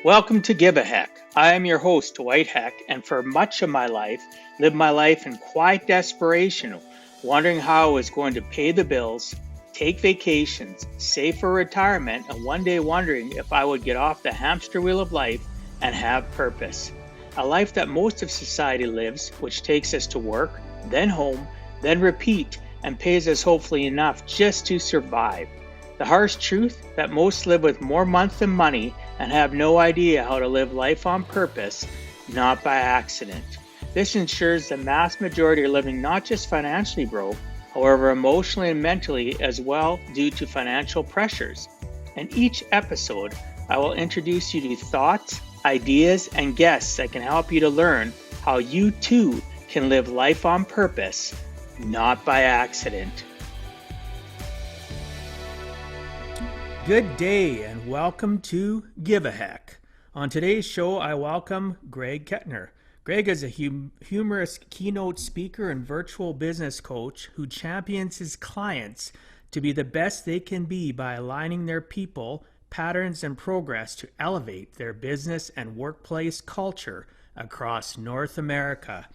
Welcome to Give a Heck. I am your host, Dwight Heck, and for much of my life, lived my life in quiet desperation, wondering how I was going to pay the bills, take vacations, save for retirement, and one day wondering if I would get off the hamster wheel of life and have purpose. A life that most of society lives, which takes us to work, then home, then repeat, and pays us hopefully enough just to survive. The harsh truth that most live with more month than money and have no idea how to live life on purpose, not by accident. This ensures the mass majority are living not just financially broke, however emotionally and mentally as well due to financial pressures. In each episode, I will introduce you to thoughts, ideas, and guests that can help you to learn how you too can live life on purpose, not by accident. Good day and welcome to Give a Heck. On today's show, I welcome Greg Kettner. Greg is a humorous keynote speaker and virtual business coach who champions his clients to be the best they can be by aligning their people, patterns, and progress to elevate their business and workplace culture across North America.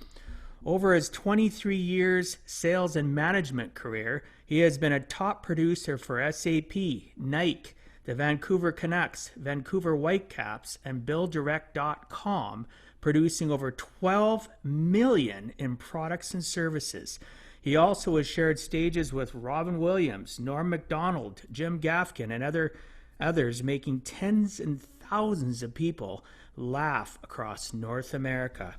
Over his 23 years sales and management career, he has been a top producer for SAP, Nike, the Vancouver Canucks, Vancouver Whitecaps, and BillDirect.com, producing over 12 million in products and services. He also has shared stages with Robin Williams, Norm Macdonald, Jim Gaffigan, and others, making tens and thousands of people laugh across North America.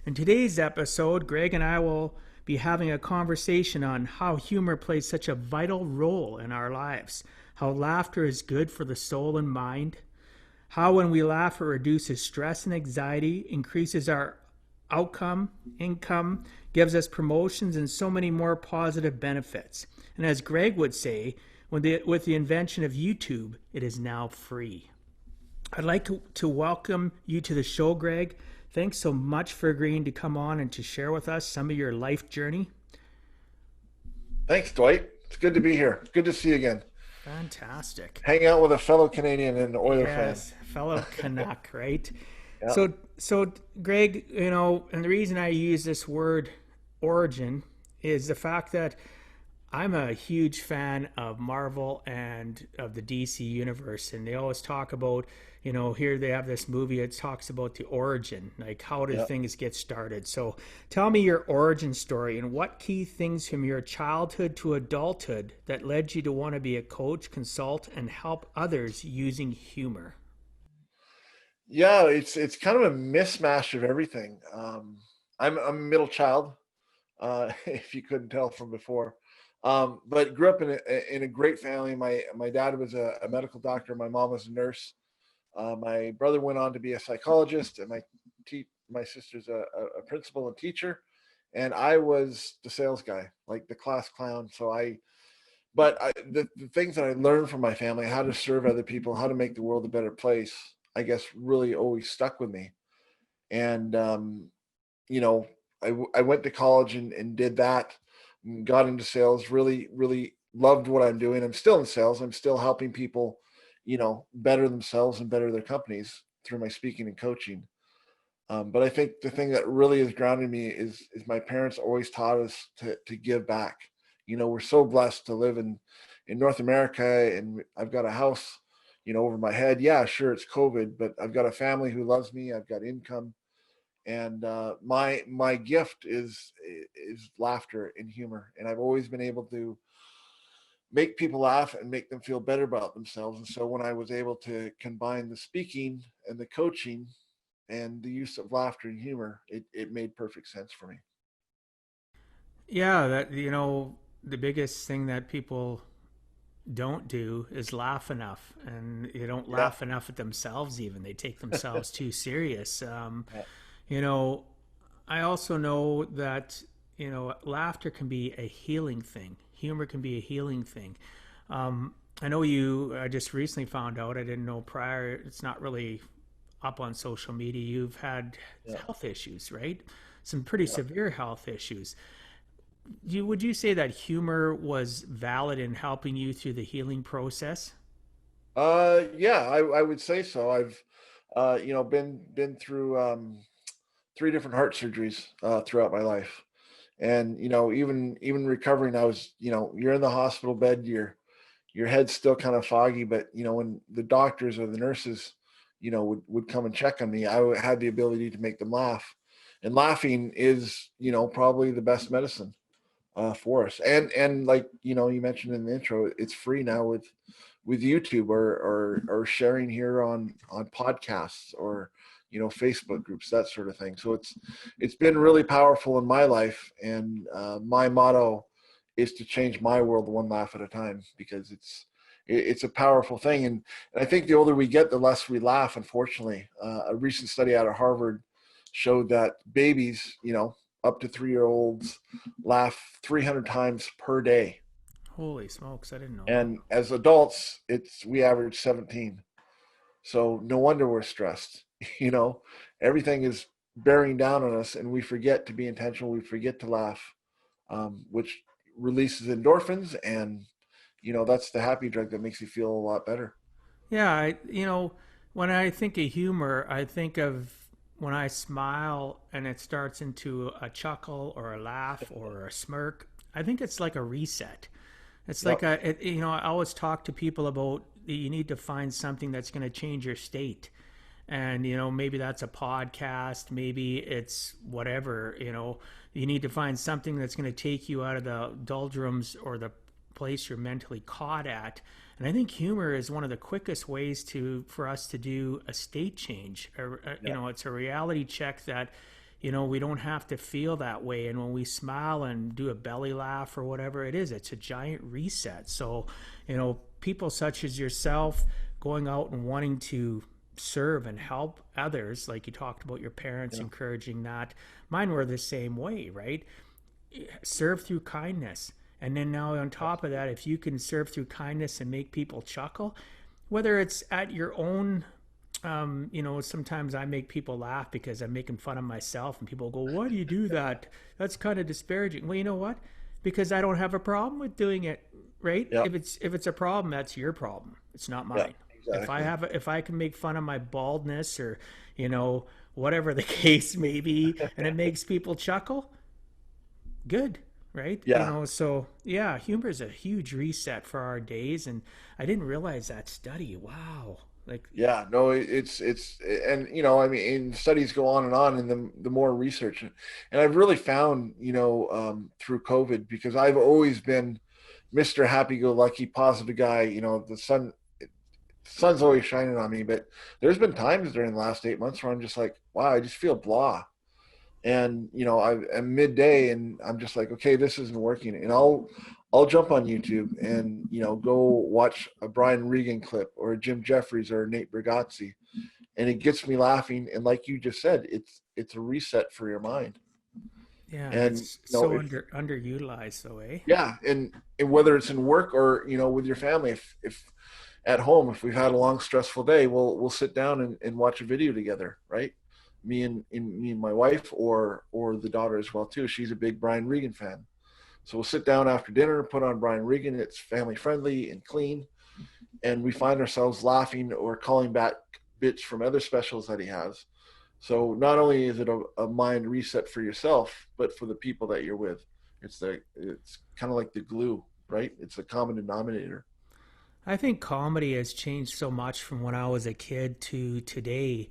In today's episode, Greg and I will be having a conversation on how humor plays such a vital role in our lives, how laughter is good for the soul and mind, how when we laugh it reduces stress and anxiety, increases our income, gives us promotions, and so many more positive benefits. And as Greg would say, with the invention of YouTube, it is now free. I'd like to welcome you to the show, Greg. Thanks so much for agreeing to come on and to share with us some of your life journey. Thanks, Dwight. It's good to be here. Good to see you again. Fantastic. Hang out with a fellow Canadian and Oiler Yes, fellow Canuck, right? Yeah. So Greg, and the reason I use this word origin is the fact that I'm a huge fan of Marvel and of the DC universe, and they always talk about, here they have this movie that talks about the origin, like how do Yeah. things get started. So tell me your origin story and what key things from your childhood to adulthood that led you to want to be a coach, consult, and help others using humor. Yeah, it's kind of a mismatch of everything. I'm a middle child, if you couldn't tell from before. But grew up in a great family. My dad was a medical doctor. My mom was a nurse. My brother went on to be a psychologist, and my sister's a principal and teacher, and I was the sales guy, like the class clown. The things that I learned from my family, how to serve other people, how to make the world a better place, I guess really always stuck with me. And you know, I went to college and did that, and got into sales. Really loved what I'm doing. I'm still in sales. I'm still helping people, better themselves and better their companies through my speaking and coaching. But I think the thing that really has grounded me is my parents always taught us to give back. We're so blessed to live in North America, and I've got a house, over my head. Yeah, sure, it's COVID, but I've got a family who loves me. I've got income, and my gift is laughter and humor, and I've always been able to make people laugh and make them feel better about themselves. And so when I was able to combine the speaking and the coaching and the use of laughter and humor, it made perfect sense for me. Yeah, that the biggest thing that people don't do is laugh enough, and they don't Yeah. laugh enough at themselves. Even they take themselves too serious. Yeah. You know, I also know that laughter can be a healing thing. Humor can be a healing thing. I know you. I just recently found out. I didn't know prior. It's not really up on social media. You've had Yeah. health issues, right? Some pretty Yeah. severe health issues. Would you say that humor was valid in helping you through the healing process? Yeah, I would say so. Been through 3 different heart surgeries throughout my life, and even recovering, I was, you're in the hospital bed, your head's still kind of foggy, but when the doctors or the nurses, would come and check on me, had the ability to make them laugh, and laughing is, probably the best medicine for us. And like you mentioned in the intro, it's free now with YouTube, or sharing here on podcasts, or Facebook groups, that sort of thing. So it's been really powerful in my life, and my motto is to change my world one laugh at a time, because it's a powerful thing. And I think the older we get, the less we laugh, unfortunately. A recent study out of Harvard showed that babies, up to 3-year-olds, laugh 300 times per day, Holy smokes, I didn't know that. and as adults, we average 17. So no wonder we're stressed. you know Everything is bearing down on us, and we forget to be intentional, we forget to laugh, which releases endorphins, and that's the happy drug that makes you feel a lot better. Yeah, when I think of humor, I think of when I smile and it starts into a chuckle or a laugh or a smirk. I think it's like a reset. It's like Yep. I always talk to people about you need to find something that's going to change your state. And, maybe that's a podcast, maybe it's whatever, you need to find something that's going to take you out of the doldrums or the place you're mentally caught at. And I think humor is one of the quickest ways for us to do a state change. Yeah. It's a reality check that we don't have to feel that way. And when we smile and do a belly laugh or whatever it is, it's a giant reset. So, people such as yourself going out and wanting to serve and help others, like you talked about your parents Yeah. encouraging that. Mine were the same way, right? Serve through kindness. And then now on top of that, if you can serve through kindness and make people chuckle, whether it's at your own, sometimes I make people laugh because I'm making fun of myself, and people go, "Why do you do that? That's kind of disparaging." Well, you know what? Because I don't have a problem with doing it, right? Yeah. If it's a problem, that's your problem. It's not Yeah. mine. Exactly. If I can make fun of my baldness, or whatever the case may be, and it makes people chuckle, good, right? Yeah. So yeah, humor is a huge reset for our days, and I didn't realize that study. Wow, like Yeah, no, it's and I mean, and studies go on, and the more research, and I've really found, through COVID, because I've always been Mr. Happy-go-lucky, positive guy. The sun's always shining on me, but there's been times during the last 8 months where I'm just like, wow, I just feel blah. And I'm midday, and I'm just like, okay, this isn't working, and I'll jump on YouTube and go watch a Brian Regan clip, or a Jim Jeffries, or a Nate Bargatze, and it gets me laughing. And like you just said, it's a reset for your mind. yeah, and And it's so if underutilized, though, eh? yeah, and whether it's in work, or with your family, if at home, if we've had a long stressful day, we'll sit down and watch a video together, right? Me and my wife, or the daughter as well too. She's a big Brian Regan fan. So we'll sit down after dinner, put on Brian Regan. It's family friendly and clean, and we find ourselves laughing or calling back bits from other specials that he has. So not only is it a mind reset for yourself, but for the people that you're with. It's kind of like the glue, right? It's a common denominator. I think comedy has changed so much from when I was a kid to today,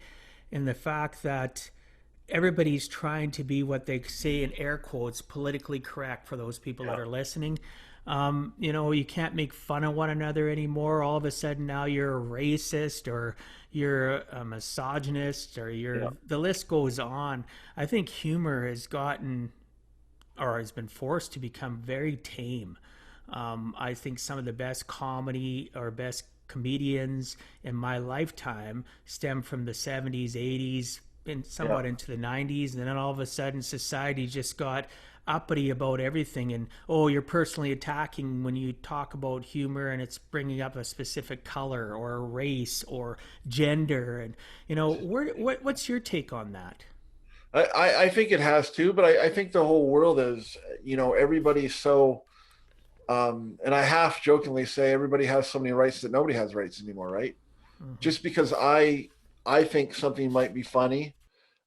in the fact that everybody's trying to be what they say in air quotes politically correct for those people that Yeah. are listening. You can't make fun of one another anymore. All of a sudden now you're a racist, or you're a misogynist, or Yeah. the list goes on. I think humor has gotten, or has been forced to become, very tame. I think some of the best comedy or best comedians in my lifetime stem from the 70s, 80s, and Yeah. somewhat into the 90s. And then all of a sudden, society just got uppity about everything. And, oh, you're personally attacking when you talk about humor, and it's bringing up a specific color or a race or gender. And, what's your take on that? I think it has too, but I think the whole world is, everybody's so, and I half jokingly say everybody has so many rights that nobody has rights anymore, right? Mm-hmm. Just because I I think something might be funny,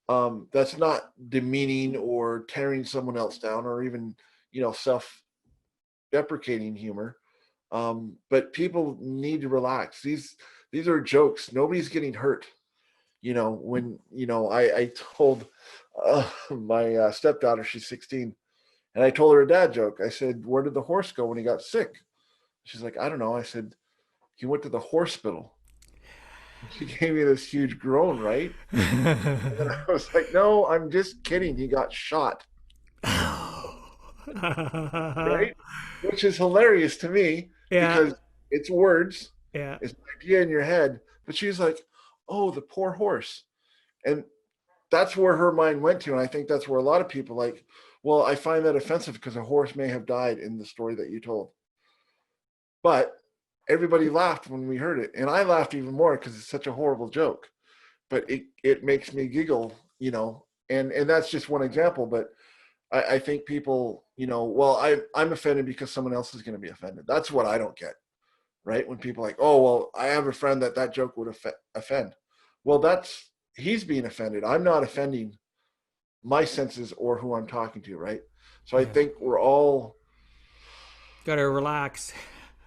that's not demeaning or tearing someone else down or even, self-deprecating humor. But people need to relax. These are jokes. Nobody's getting hurt. When I told my stepdaughter, she's 16, and I told her a dad joke. I said, "Where did the horse go when he got sick?" She's like, "I don't know." I said, "He went to the hospital." She gave me this huge groan, right? And then I was like, "No, I'm just kidding. He got shot." Right? Which is hilarious to me Yeah, because it's words, yeah. it's an idea in your head. But she's like, "Oh, the poor horse." And that's where her mind went to. And I think that's where a lot of people like, well, I find that offensive because a horse may have died in the story that you told. But everybody laughed when we heard it. And I laughed even more because it's such a horrible joke. But it makes me giggle, and that's just one example. But I think people, well, I'm offended because someone else is going to be offended. That's what I don't get, right? When people are like, oh, well, I have a friend that joke would offend. Well, he's being offended. I'm not offending my senses or who I'm talking to, right? So I Yeah. think we're all, Gotta relax.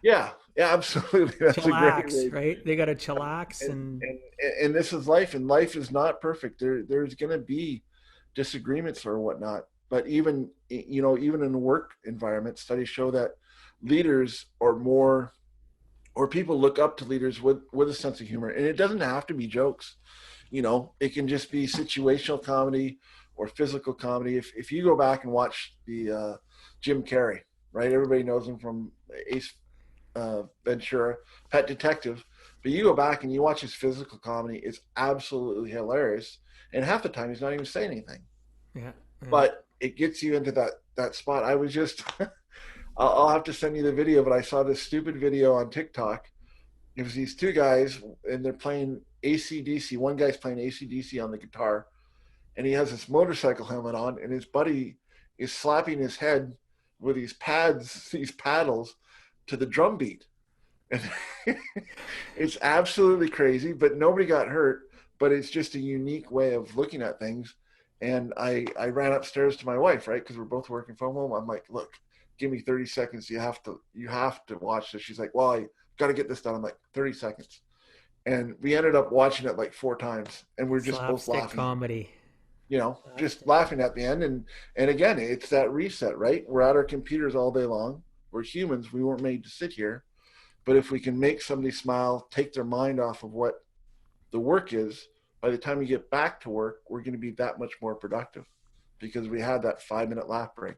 yeah, yeah, absolutely. That's a great Chillax, way. right? They gotta chillax And, and and, and this is life, and life is not perfect. There's going to be disagreements or whatnot. But even in a work environment, studies show that leaders are more, or people look up to leaders with a sense of humor, and it doesn't have to be jokes. It can just be situational comedy or physical comedy. If you go back and watch the Jim Carrey, right? Everybody knows him from Ace Ventura, Pet Detective. But you go back and you watch his physical comedy; it's absolutely hilarious. And half the time, he's not even saying anything, yeah, yeah. but it gets you into that spot. I was just, I'll have to send you the video, but I saw this stupid video on TikTok. It was these two guys, and they're playing AC/DC. One guy's playing AC/DC on the guitar, and he has this motorcycle helmet on, and his buddy is slapping his head with these pads, these paddles, to the drum beat. And it's absolutely crazy, but nobody got hurt. But it's just a unique way of looking at things. And I ran upstairs to my wife, right? Because we're both working from home. I'm like, look, give me 30 seconds. You have to watch this. She's like, well, I got to get this done. I'm like, 30 seconds. And we ended up watching it like 4 times, and we're just both Slapstick laughing, comedy. just Slapstick. laughing at the end. And again, it's that reset, right? We're at our computers all day long. We're humans. We weren't made to sit here. But if we can make somebody smile, take their mind off of what the work is, by the time we get back to work, we're going to be that much more productive because we had that 5 minute laugh break.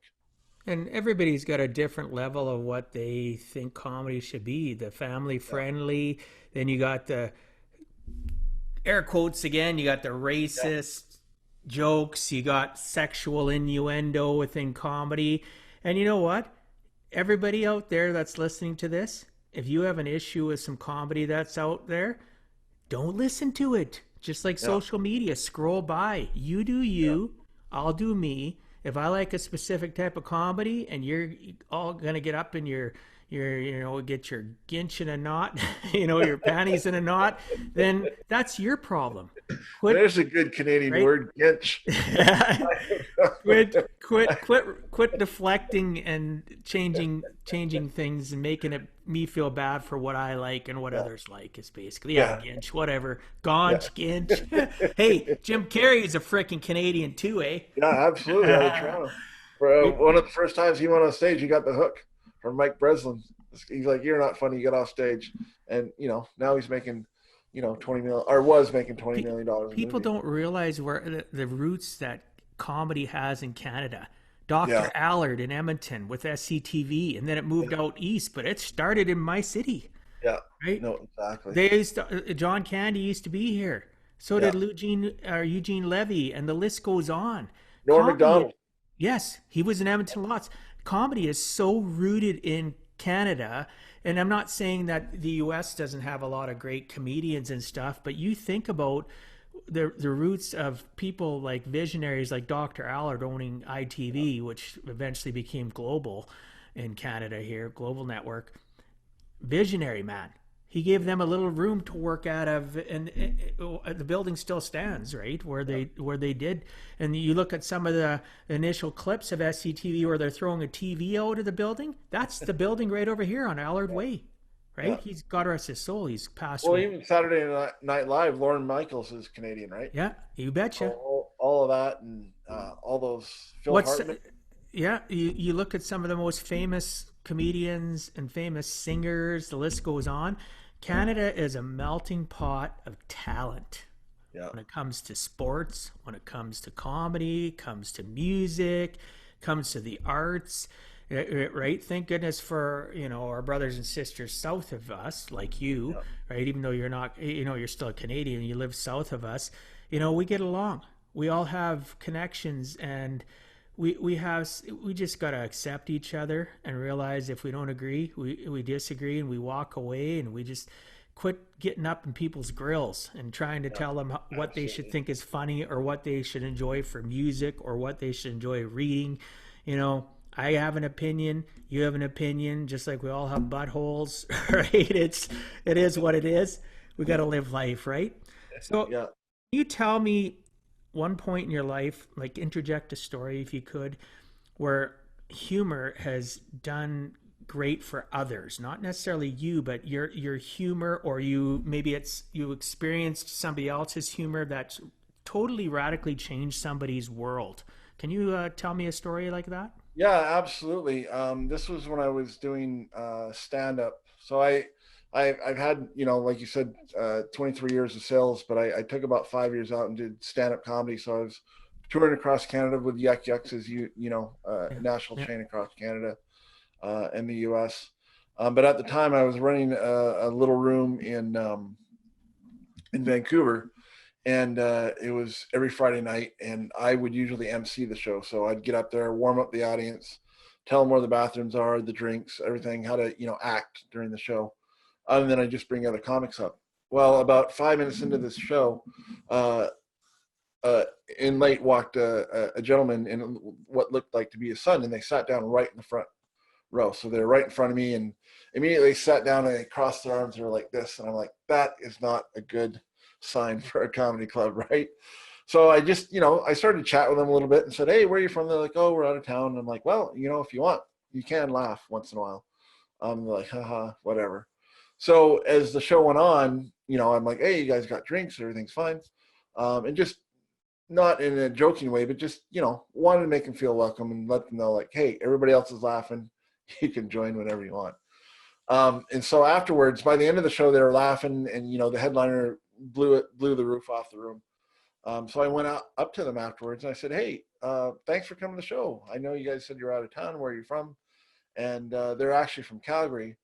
And everybody's got a different level of what they think comedy should be. The family Yeah. friendly, then you got the air quotes again, you got the Yeah. racist jokes, you got sexual innuendo within comedy. And you know what? Everybody out there that's listening to this, if you have an issue with some comedy that's out there, don't listen to it. Just like Yeah. social media, scroll by. You do Yeah. you, I'll do me. If I like a specific type of comedy and you're all gonna get up in your get your ginch in a knot, your panties in a knot, then that's your problem. Quit, There's a good Canadian right? word, Gitch. quit deflecting and changing things and making it me feel bad for what I like and what Yeah. others like is basically Yeah. Ginch, whatever. Yeah. Gonch, Ginch. Hey, Jim Carrey is a freaking Canadian too, eh? Yeah, absolutely. Out of Toronto. For one of the first times he went on stage, he got the hook from Mike Breslin. He's like, "You're not funny." You get off stage, and now he's making, 20 million, or was making $20 million a People movie. don't realize where the roots that comedy has in Canada. Yeah. Dr. Allard in Edmonton with SCTV, and then it moved out east, but it started in my city, Yeah. right? No, exactly. They used to, John Candy used to be here. So Yeah. did Eugene Levy, and the list goes on. Norm Comedy, Macdonald. yes, he was in Edmonton lots. Comedy is so rooted in Canada, and I'm not saying that the U.S. doesn't have a lot of great comedians and stuff, but you think about the roots of people like visionaries like Dr. Allard owning ITV, which eventually became global in Canada here, global network. Visionary man. He gave them a little room to work out of, and the building still stands, right where they did. And you look at some of the initial clips of SCTV where they're throwing a TV out of the building. That's the building right over here on Allard Way, Yeah. right? He's, God rest his soul, he's passed Well, away. even Saturday Night Live, Lorne Michaels is Canadian, right? Yeah, you betcha. All of that, and all those Phil What's Hartman. Yeah, you look at some of the most famous comedians and famous singers, the list goes on. Canada is a melting pot of talent Yeah. when it comes to sports, when it comes to comedy, comes to music, comes to the arts, right? Thank goodness for, our brothers and sisters south of us, like you, Yeah. right? Even though you're not, you're still a Canadian, you live south of us, we get along. We all have connections, and we just got to accept each other and realize if we don't agree, we disagree, and we walk away, and we just quit getting up in people's grills and trying to Yeah. tell them what they should Absolutely. think is funny, or what they should enjoy for music, or what they should enjoy reading. I have an opinion, you have an opinion, just like we all have buttholes. Right? It is what it is. We got to live life, right? So can Yeah. you tell me one point in your life, like interject a story if you could, where humor has done great for others, not necessarily you, but your humor, or you experienced somebody else's humor that's totally radically changed somebody's world. Can you tell me a story like that? Yeah, absolutely. This was when I was doing stand up. So I've had, like you said, 23 years of sales, but I took about 5 years out and did stand up comedy. So I was touring across Canada with Yuck Yucks, as Yeah, a national yeah, chain across Canada and the U.S. But at the time, I was running a little room in Vancouver, and it was every Friday night, and I would usually MC the show. So I'd get up there, warm up the audience, tell them where the bathrooms are, the drinks, everything, how to act during the show, and then I just bring other comics up. Well, about 5 minutes into this show, uh, uh, in late walked a gentleman and what looked like to be his son, and they sat down right in the front row. So they're right in front of me, and immediately sat down and they crossed their arms. They were like this, and I'm like, that is not a good sign for a comedy club, right? So I just, I started to chat with them a little bit and said, hey, where are you from? They're like, oh, we're out of town. And I'm like, well, if you want, you can laugh once in a while. They're like, haha, whatever. So as the show went on, I'm like, hey, you guys got drinks, everything's fine. And just not in a joking way, but just, wanted to make them feel welcome and let them know, like, hey, everybody else is laughing. You can join whenever you want. And so afterwards, by the end of the show, they were laughing, and the headliner blew the roof off the room. So I went up to them afterwards, and I said, "Hey, thanks for coming to the show. I know you guys said you're out of town. Where are you from?" And they're actually from Calgary,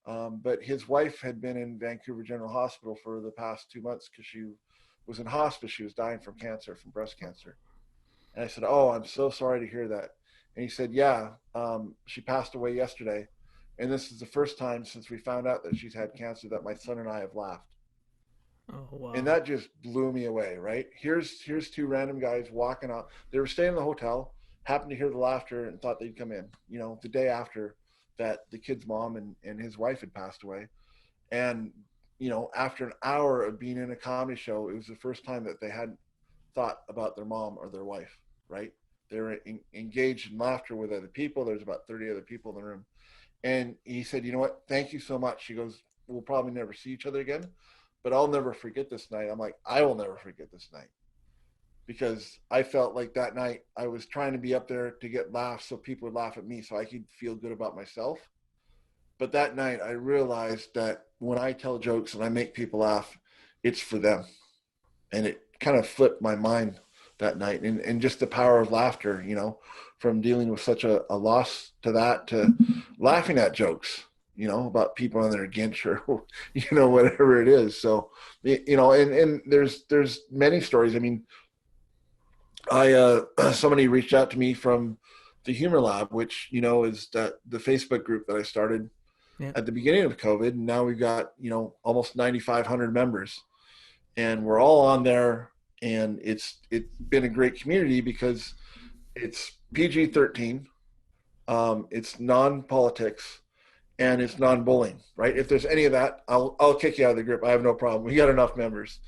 but his wife had been in Vancouver General Hospital for the past 2 months because she was in hospice. She was dying from cancer, from breast cancer. And I said, "Oh, I'm so sorry to hear that." And he said, "Yeah, she passed away yesterday. And this is the first time since we found out that she's had cancer that my son and I have laughed." oh And wow. that just blew me away, right? Here's two random guys walking out. They were staying in the hotel, happened to hear the laughter and thought they'd come in, the day after that the kid's mom and his wife had passed away. And, after an hour of being in a comedy show, it was the first time that they hadn't thought about their mom or their wife, right? They were engaged in laughter with other people. There's about 30 other people in the room. And he said, you know what? Thank you so much. He goes, we'll probably never see each other again, but I'll never forget this night. I'm like, I will never forget this night, because I felt like that night I was trying to be up there to get laughs so people would laugh at me so I could feel good about myself. But that night I realized that when I tell jokes and I make people laugh, it's for them. And it kind of flipped my mind that night, and just the power of laughter, from dealing with such a loss to that, to laughing at jokes, about people on their ginch or, whatever it is. So, and there's many stories. I mean, somebody reached out to me from the Humor Lab, which, is the Facebook group that I started Yeah. at the beginning of COVID. And now we've got, almost 9,500 members, and we're all on there, and it's been a great community because it's PG-13, it's non-politics, and it's non-bullying, right? If there's any of that, I'll kick you out of the group. I have no problem. We got enough members.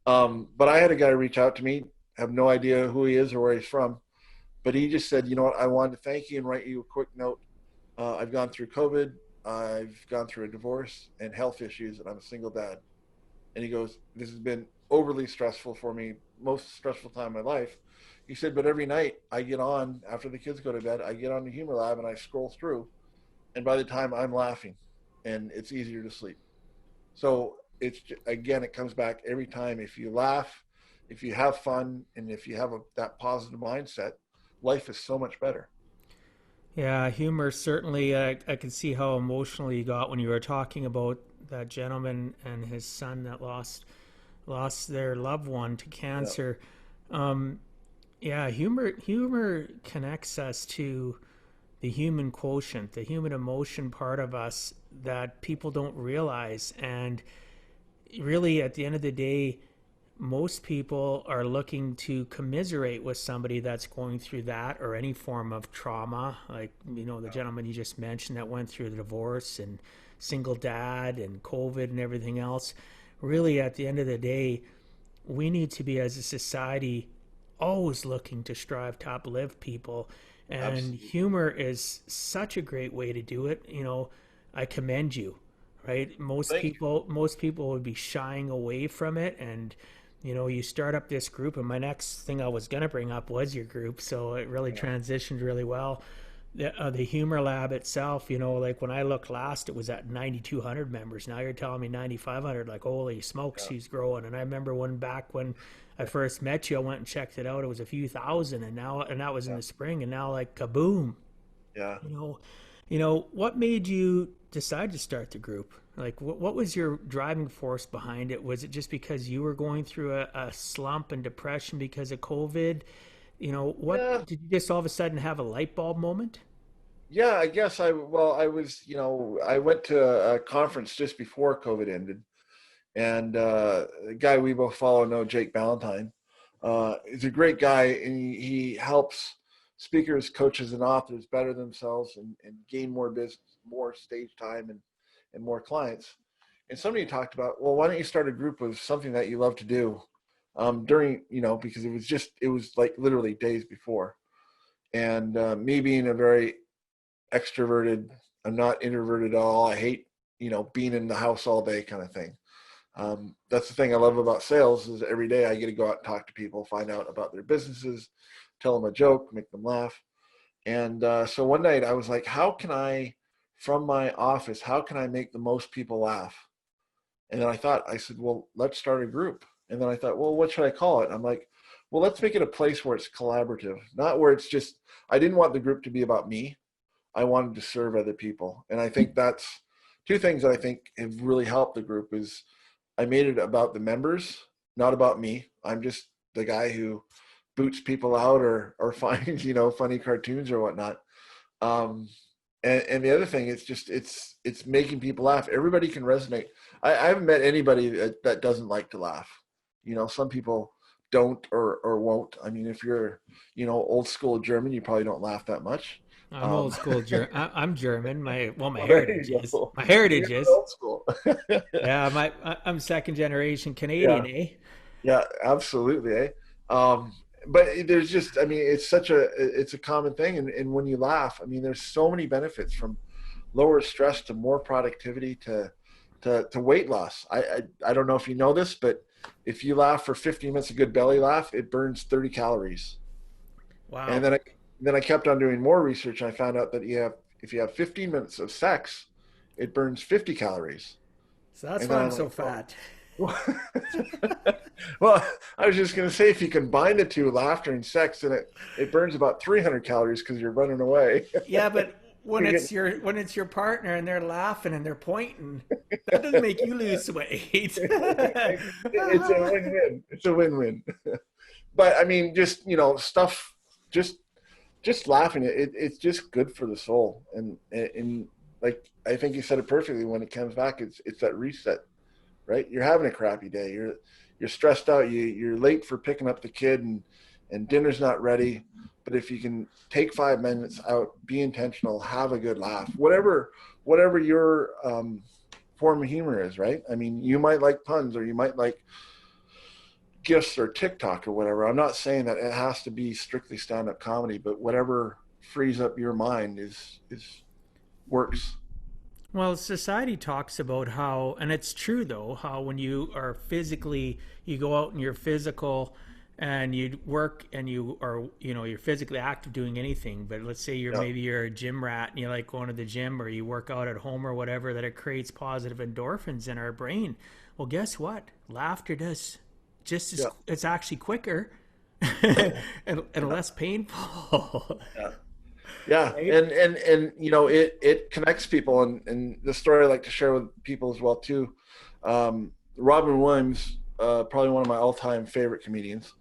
But I had a guy reach out to me, have no idea who he is or where he's from, but he just said, you know what, I wanted to thank you and write you a quick note. I've gone through COVID, I've gone through a divorce and health issues, and I'm a single dad. And he goes, this has been overly stressful for me, most stressful time in my life. He said, but every night I get on, after the kids go to bed, I get on the Humor Lab and I scroll through. And by the time I'm laughing, and it's easier to sleep. So it's, again, it comes back every time. If you laugh, if you have fun, and if you have that positive mindset, life is so much better. Yeah, humor certainly. I can see how emotional you got when you were talking about that gentleman and his son that lost their loved one to Yeah, cancer. Um, yeah, humor connects us to the human quotient, the human emotion part of us that people don't realize. And really, at the end of the day, most people are looking to commiserate with somebody that's going through that or any form of trauma, like the gentleman you just mentioned that went through the divorce and single dad and COVID and everything else. Really, at the end of the day, we need to be, as a society, always looking to strive to uplift people, and absolutely. humor is such a great way to do it. I commend you. Right, most Thank you. people most people would be shying away from it, and you start up this group, and my next thing I was going to bring up was your group, so it really Yeah, transitioned really well. The Humor Lab itself, like when I looked last, it was at 9,200 members. Now you're telling me 9,500. Like, holy smokes, yeah, he's growing. And I remember when I first met you, I went and checked it out. It was a few thousand, and that was in yeah, the spring, and now like kaboom. yeah. You know, what made you decide to start the group? Like, what was your driving force behind it? Was it just because you were going through a slump and depression because of COVID? What Yeah, did you just all of a sudden have a light bulb moment? yeah, I guess I was, I went to a conference just before COVID ended, and the guy we both follow know, Jake Ballantyne, is a great guy, and he helps speakers, coaches, and authors better themselves and gain more business, more stage time, and more clients. And somebody talked about, well, why don't you start a group of something that you love to do during, because it was like literally days before. And me being a very extroverted, I'm not introverted at all. I hate, being in the house all day kind of thing. That's the thing I love about sales is every day I get to go out and talk to people, find out about their businesses, tell them a joke, make them laugh. And so one night I was like, from my office, how can I make the most people laugh? And then I said, well, let's start a group. And then I thought, well, what should I call it? And I'm like, well, let's make it a place where it's collaborative, not where it's just, I didn't want the group to be about me. I wanted to serve other people. And I think that's two things that I think have really helped the group is I made it about the members, not about me. I'm just the guy who boots people out or finds, funny cartoons or whatnot. Um, and the other thing is just it's making people laugh. Everybody can resonate. I haven't met anybody that doesn't like to laugh. Some people don't or won't. I mean, if you're, old school German, you probably don't laugh that much. I'm old Um, school. I'm German. My well, there heritage you is. go. My You're heritage is. old school. Yeah, I'm second generation Yeah, Canadian, eh? yeah, absolutely. Eh? Um, but there's just, I mean, it's a common thing. And when you laugh, I mean, there's so many benefits from lower stress to more productivity to weight loss. I don't know if you know this, but if you laugh for 15 minutes, a good belly laugh, it burns 30 calories. And Wow. then I kept on doing more research. And I found out that if you have 15 minutes of sex, it burns 50 calories. So that's And why then I'm I'm so like, oh. fat. Well, I was just going to say, if you combine the two, laughter and sex, then it burns about 300 calories because you're running away. Yeah, but when You're getting, it's your partner and they're laughing and they're pointing, that doesn't make you lose weight. it's a win-win. It's a win-win. But I mean, just stuff, just just laughing. It's just good for the soul, and like I think you said it perfectly. When it comes back, it's that reset, right? You're having a crappy day. You're stressed out. You're late for picking up the kid, and dinner's not ready. But if you can take 5 minutes out, be intentional, have a good laugh, whatever your form of humor is, right? I mean, you might like puns, or you might like gifs or TikTok or whatever. I'm not saying that it has to be strictly stand-up comedy, but whatever frees up your mind is works. Well, society talks about how, and it's true though, how when you are physically, you go out and you're physical and you work and you are, you're physically active doing anything. But let's say Yeah, maybe you're a gym rat and you like going to the gym or you work out at home or whatever, that it creates positive endorphins in our brain. Well, guess what? Laughter does just as, yeah, it's actually quicker and yeah, less painful. yeah. Yeah, Right? and it connects people, and the story I like to share with people as well too. Robin Williams, probably one of my all-time favorite comedians.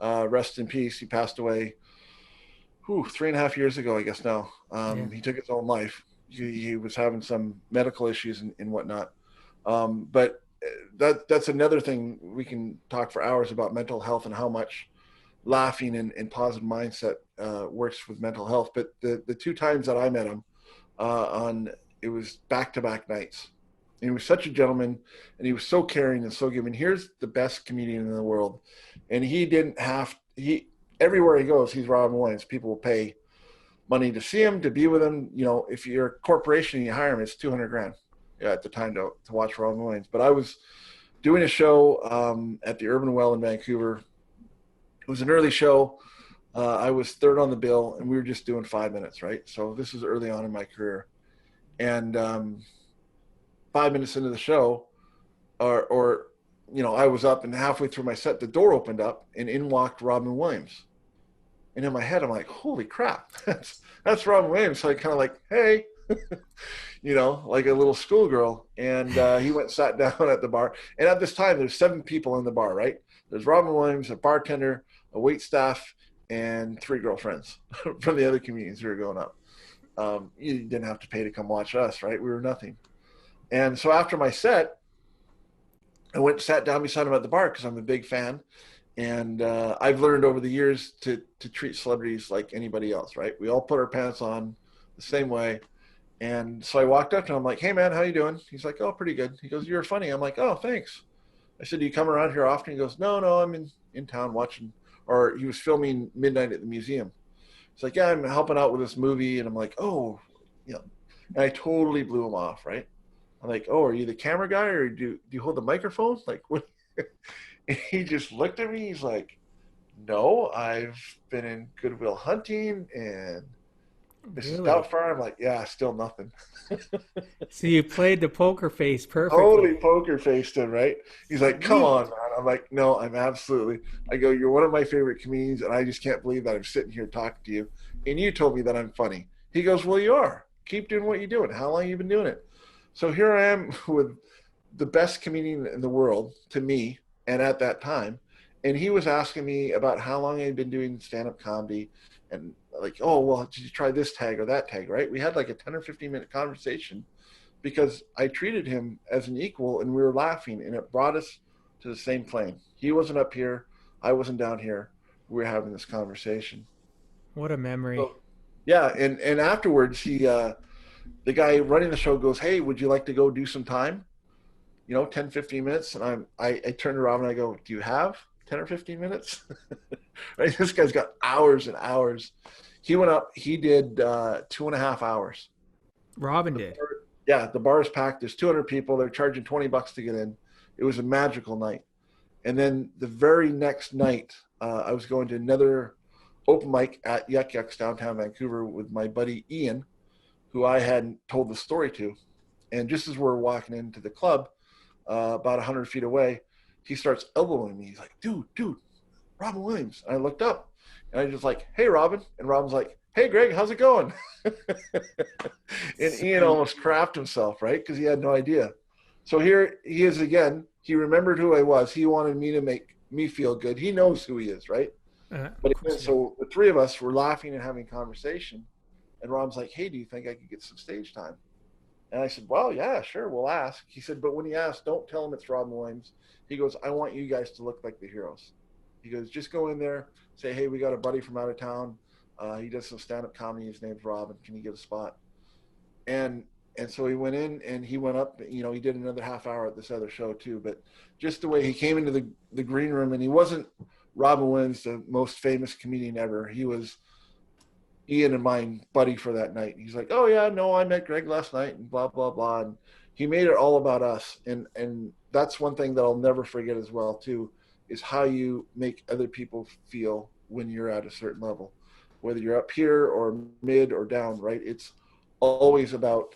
Rest in peace. He passed away, 3.5 years ago, I guess now. Yeah. He took his own life. He was having some medical issues and whatnot. But that's another thing. We can talk for hours about mental health and how much laughing and positive mindset works with mental health. But the two times that I met him on it was back-to-back nights. And he was such a gentleman, and he was so caring and so giving. Here's the best comedian in the world, and he didn't have he everywhere he goes. He's Robin Williams. People will pay money to see him, to be with him. If you're a corporation and you hire him, it's 200 grand, yeah, at the time to watch Robin Williams. But I was doing a show at the Urban Well in Vancouver. It was an early show. I was third on the bill, and we were just doing 5 minutes, right? So this was early on in my career, and 5 minutes into the show, or I was up, and halfway through my set, the door opened up, and in walked Robin Williams. And in my head, I'm like, "Holy crap, that's Robin Williams!" So I kind of like, "Hey," like a little schoolgirl. And he went and sat down at the bar. And at this time, there's 7 people in the bar, right? There's Robin Williams, a bartender, a wait staff, and 3 girlfriends from the other comedians who were going up. You didn't have to pay to come watch us, right? We were nothing. And so after my set, I went and sat down beside him at the bar because I'm a big fan. And I've learned over the years to treat celebrities like anybody else, right? We all put our pants on the same way. And so I walked up to him, like, "Hey man, how you doing?" He's like, "Oh, pretty good." He goes, "You're funny." I'm like, "Oh, thanks." I said, "Do you come around here often?" He goes, "No, I'm in town watching," or he was filming Midnight at the Museum. He's like, "Yeah, I'm helping out with this movie." And I'm like, "Oh, you know," and I totally blew him off, right? I'm like, "Oh, are you the camera guy, or do you hold the microphone? Like what?" And he just looked at me. He's like, "No, I've been in Goodwill Hunting and Mrs. Really? Doubtfire." I'm like, "Yeah, still nothing." So you played the poker face Totally perfectly. poker faced him, right? He's like, "Come on, Sweet. man." I'm like, "No, I'm absolutely." I go, "You're one of my favorite comedians, and I just can't believe that I'm sitting here talking to you, and you told me that I'm funny." He goes, "Well, you are. Keep doing what you're doing. How long have you been doing it?" So here I am with the best comedian in the world to me, and at that time, and he was asking me about how long I'd been doing stand-up comedy, and like, "Oh, well, did you try this tag or that tag?" Right? We had like a 10 or 15-minute conversation because I treated him as an equal, and we were laughing, and it brought us to the same plane. He wasn't up here, I wasn't down here. We were having this conversation. What a memory. So yeah, and afterwards, the guy running the show goes, "Hey, would you like to go do some time? 10, 15 minutes." And I turned around and I go, "Do you have 10 or 15 minutes?" Right? This guy's got hours and hours. He went up, he did 2.5 hours. Robin The did. bar, yeah, the bar is packed. There's 200 people. They're charging $20 to get in. It was a magical night. And then the very next night, I was going to another open mic at Yuck Yucks downtown Vancouver with my buddy Ian, who I hadn't told the story to. And just as we're walking into the club, about 100 feet away, he starts elbowing me. He's like, "Dude, Robin Williams." And I looked up, and I just like, "Hey, Robin." And Robin's like, "Hey, Greg, how's it going?" And Ian Sweet. almost crapped himself, right? Because he had no idea. So here he is again. He remembered who I was. He wanted me to make me feel good. He knows who he is, right? Of But again, course you do. so the 3 of us were laughing and having conversation. And Rob's like, "Hey, do you think I could get some stage time?" And I said, "Well, yeah, sure, we'll ask." He said, "But when he asks, don't tell him it's Robin Williams." He goes, "I want you guys to look like the heroes." He goes, "Just go in there, say, 'Hey, we got a buddy from out of town. He does some stand-up comedy. His name's Robin. Can you get a spot? And and so he went in and he went up. He did another half hour at this other show too. But just the way he came into the green room, and he wasn't Robin Williams, the most famous comedian ever. He was Ian and my buddy for that night. He's like, "Oh yeah, no, I met Greg last night," and blah blah blah. And he made it all about us. And that's one thing that I'll never forget as well too, is how you make other people feel when you're at a certain level, whether you're up here or mid or down. Right? It's always about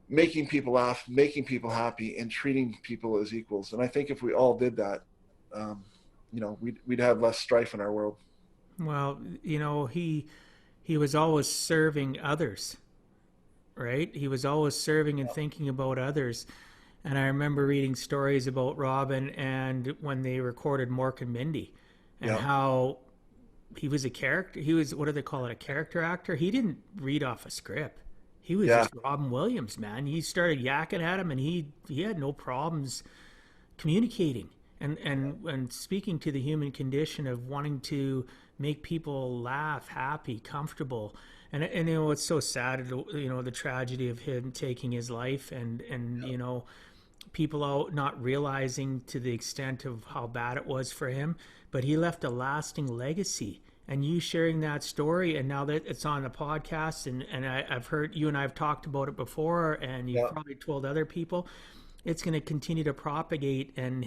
making people laugh, making people happy, and treating people as equals. And I think if we all did that, we'd have less strife in our world. Well, he was always serving others, right? He was always serving and thinking about others. And I remember reading stories about Robin and when they recorded Mork and Mindy and Yeah, how he was a character. He was, what do they call it, a character actor? He didn't read off a script. He was yeah, just Robin Williams, man. He started yakking at him and he had no problems communicating and speaking to the human condition of wanting to make people laugh, happy, comfortable. And it's so sad, the tragedy of him taking his life and people out not realizing to the extent of how bad it was for him, but he left a lasting legacy. And you sharing that story, and now that it's on the podcast, and I've heard you and I've talked about it before, and you've yeah, probably told other people, it's going to continue to propagate. And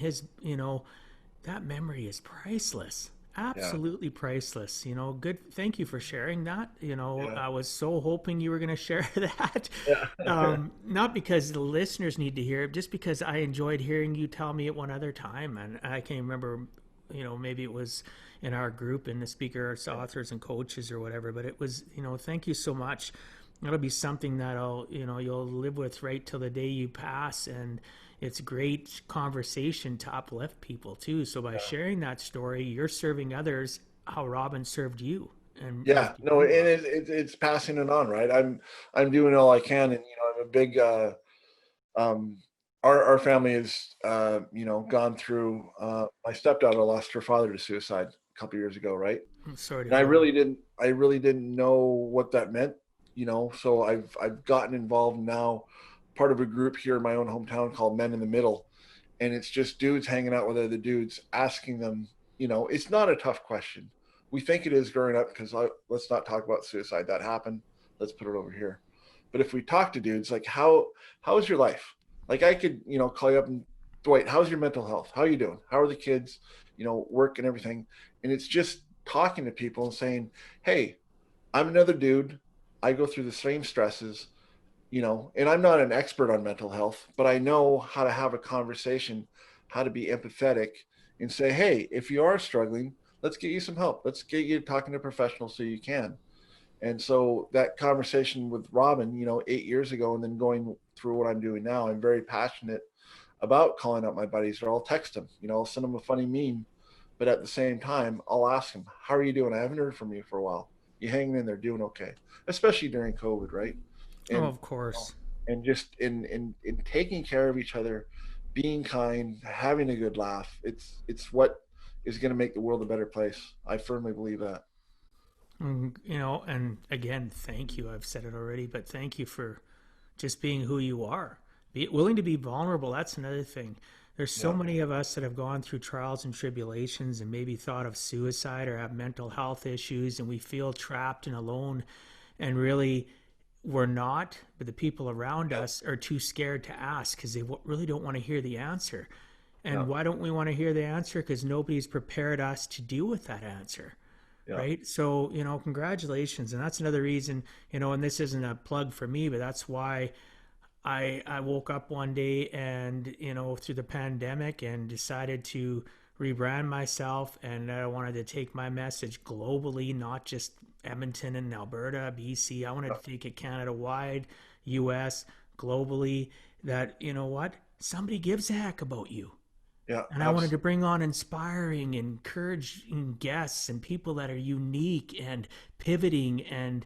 that memory is priceless, yeah, absolutely priceless. Good. Thank you for sharing that. yeah, I was so hoping you were going to share that. yeah. Not because the listeners need to hear it, just because I enjoyed hearing you tell me it one other time. And I can't remember, maybe it was in our group in the speakers, authors, and coaches or whatever, but it was, thank you so much. That'll be something that'll, you'll live with right till the day you pass. And it's great conversation to uplift people too. So by sharing that story, you're serving others how Robin served you and Yeah, lifted no, you and up. it's passing it on, right? I'm doing all I can, and I'm a big um our family has gone through my stepdaughter lost her father to suicide a couple years ago, right? I'm sorry to And I hear that. really didn't know what that meant, so I've gotten involved now, part of a group here in my own hometown called Men in the Middle, and it's just dudes hanging out with other dudes, asking them, it's not a tough question. We think it is growing up because let's not talk about suicide. That happened. Let's put it over here. But if we talk to dudes, like how's your life? Like I could, call you up and Dwight, how's your mental health? How are you doing? How are the kids? Work and everything. And it's just talking to people and saying, hey, I'm another dude. I go through the same stresses, and I'm not an expert on mental health, but I know how to have a conversation, how to be empathetic and say, hey, if you are struggling, let's get you some help. Let's get you talking to professionals so you can. And so that conversation with Robin, 8 years ago, and then going through what I'm doing now, I'm very passionate about calling up my buddies, or I'll text them, I'll send them a funny meme, but at the same time, I'll ask them, how are you doing? I haven't heard from you for a while. You hanging in there, doing okay, especially during COVID, right? Oh, And of course. and just in taking care of each other, being kind, having a good laugh. It's what is going to make the world a better place. I firmly believe that. And again, thank you. I've said it already, but thank you for just being who you are. Be willing to be vulnerable. That's another thing. There's so Yeah, many of us that have gone through trials and tribulations and maybe thought of suicide or have mental health issues, and we feel trapped and alone. And really, we're not, but the people around yeah, us are too scared to ask because they really don't want to hear the answer. yeah, And why don't we want to hear the answer? Because nobody's prepared us to deal with that answer, yeah, right? So, congratulations. And that's another reason, and this isn't a plug for me, but that's why I woke up one day and, through the pandemic and decided to rebrand myself. And I wanted to take my message globally, not just Edmonton and Alberta, BC. I wanted yeah, to take it Canada wide, US, globally, that, what? Somebody gives a heck about you. yeah, And I wanted to absolutely. bring on inspiring, encouraging guests and people that are unique and pivoting and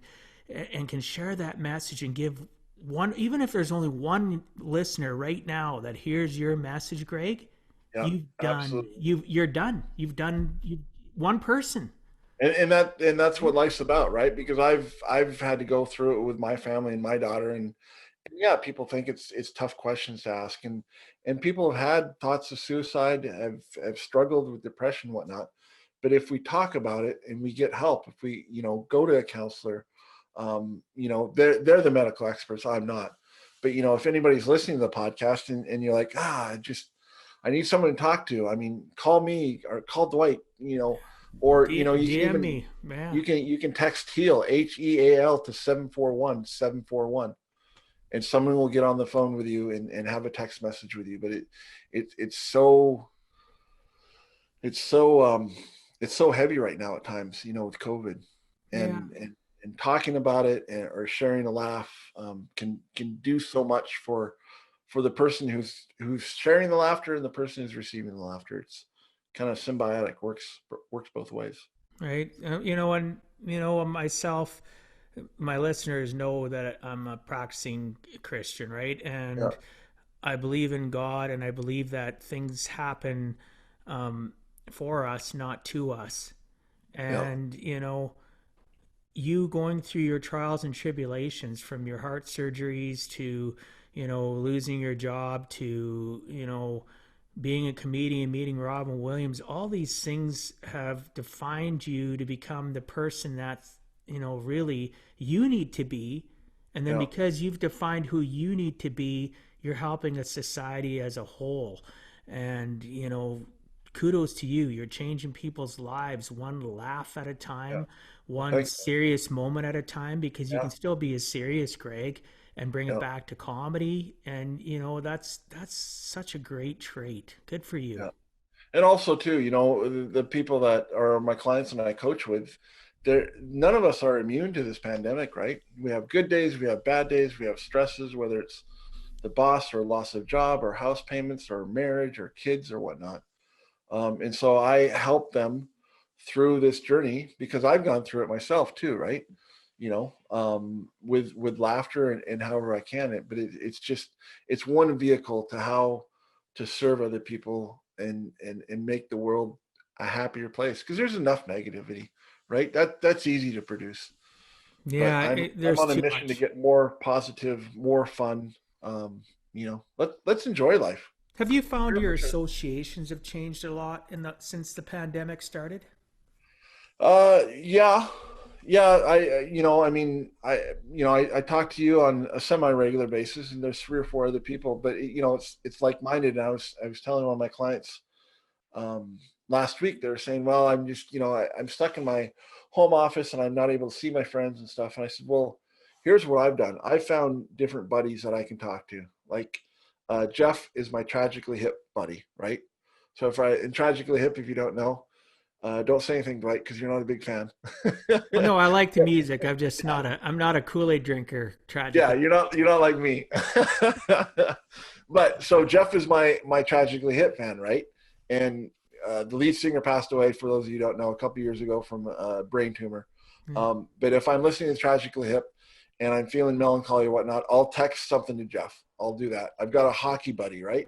can share that message and give one, even if there's only one listener right now that hears your message, Greg, Yeah, absolutely. you're done. You've done you one person. And that's what life's about, right? Because I've had to go through it with my family and my daughter, and yeah, people think it's tough questions to ask, and people have had thoughts of suicide, have struggled with depression, whatnot. But if we talk about it and we get help, if we go to a counselor, they're the medical experts. I'm not. But if anybody's listening to the podcast and you're like, I need someone to talk to. I mean, call me or call Dwight. Or you can DM even me, yeah. you can text HEAL to 741-741, and someone will get on the phone with you and have a text message with you. But it's so it's so it's so heavy right now at times, with COVID, Yeah. and talking about it, or sharing a laugh, can do so much for the person who's sharing the laughter and the person who's receiving the laughter. It's kind of symbiotic, works both ways. Right. And myself, my listeners know that I'm a practicing Christian, right? Yeah, And I believe in God, and I believe that things happen um, for us, not to us. yeah, And you going through your trials and tribulations, from your heart surgeries to losing your job, to being a comedian, meeting Robin Williams, all these things have defined you to become the person that really you need to be. And then yeah, because you've defined who you need to be, you're helping a society as a whole. And kudos to you. You're changing people's lives one laugh at a yeah. time, Well, one thanks. serious moment at a time, because you Yeah, can still be as serious, Greg, and bring it yeah, back to comedy. And that's such a great trait. Good for you. yeah. And also too, the people that are my clients and I coach with, none of us are immune to this pandemic, right? We have good days, we have bad days, we have stresses, whether it's the boss or loss of job or house payments or marriage or kids or whatnot. And so I help them through this journey because I've gone through it myself too, right? With laughter and however I can. But it's one vehicle to how to serve other people and make the world a happier place, because there's enough negativity, right? That's easy to produce. But Yeah, I'm there's on a too mission to much. get more positive, more fun. Let's enjoy life. Have you found Real your truth. associations have changed a lot since the pandemic started? Yeah, yeah. I mean, I talk to you on a semi-regular basis, and there's three or four other people, but it's like-minded. And I was telling one of my clients um, last week. They were saying, "Well, I'm just, I'm stuck in my home office, and I'm not able to see my friends and stuff." And I said, "Well, here's what I've done. I found different buddies that I can talk to. Like Jeff is my tragically hip buddy, right? So in tragically hip, if you don't know." Don't say anything, Dwight, because you're not a big fan. Well, no, I like the music. I'm not a Kool-Aid drinker, Yeah, tragically. you're not like me. But so Jeff is my tragically hip fan, right? And the lead singer passed away, for those of you who don't know, a couple years ago from a brain tumor. Yeah. But if I'm listening to tragically hip and I'm feeling melancholy or whatnot, I'll text something to Jeff. I'll do that. I've got a hockey buddy, right?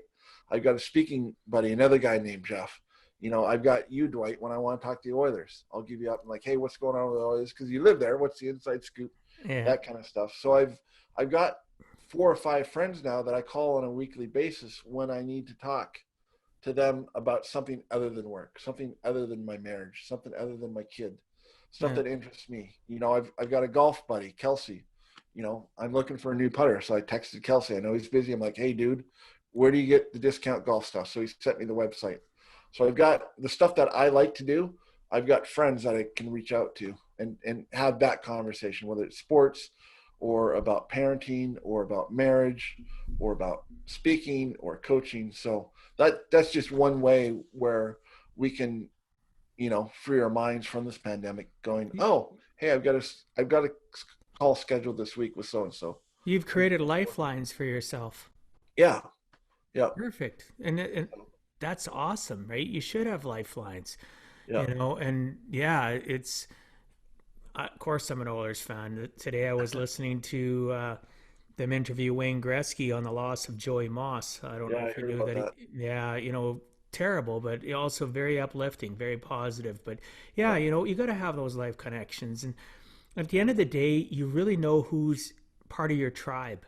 I've got a speaking buddy, another guy named Jeff. I've got you, Dwight, when I want to talk to the Oilers. I'll give you up and like, hey, what's going on with the Oilers? Because you live there. What's the inside scoop? Yeah. That kind of stuff. So I've got 4 or 5 friends now that I call on a weekly basis when I need to talk to them about something other than work, something other than my marriage, something other than my kid, stuff Yeah. that interests me. I've got a golf buddy, Kelsey. I'm looking for a new putter. So I texted Kelsey. I know he's busy. I'm like, hey, dude, where do you get the discount golf stuff? So he sent me the website. So I've got the stuff that I like to do. I've got friends that I can reach out to and have that conversation, whether it's sports or about parenting or about marriage or about speaking or coaching. So that's just one way where we can, free our minds from this pandemic. Going, oh, hey, I've got a call scheduled this week with so and so. You've created lifelines for yourself. Yeah, yeah, Perfect. And that's awesome, right? You should have lifelines, yeah, and yeah, it's of course I'm an Oilers fan. Today I was listening to them interview Wayne Gretzky on the loss of Joey Moss. I don't know yeah. I if you heard knew about that. that. Yeah, terrible, but also very uplifting, very positive. But yeah, you know, you got to have those life connections. And at the end of the day, you really know who's part of your tribe.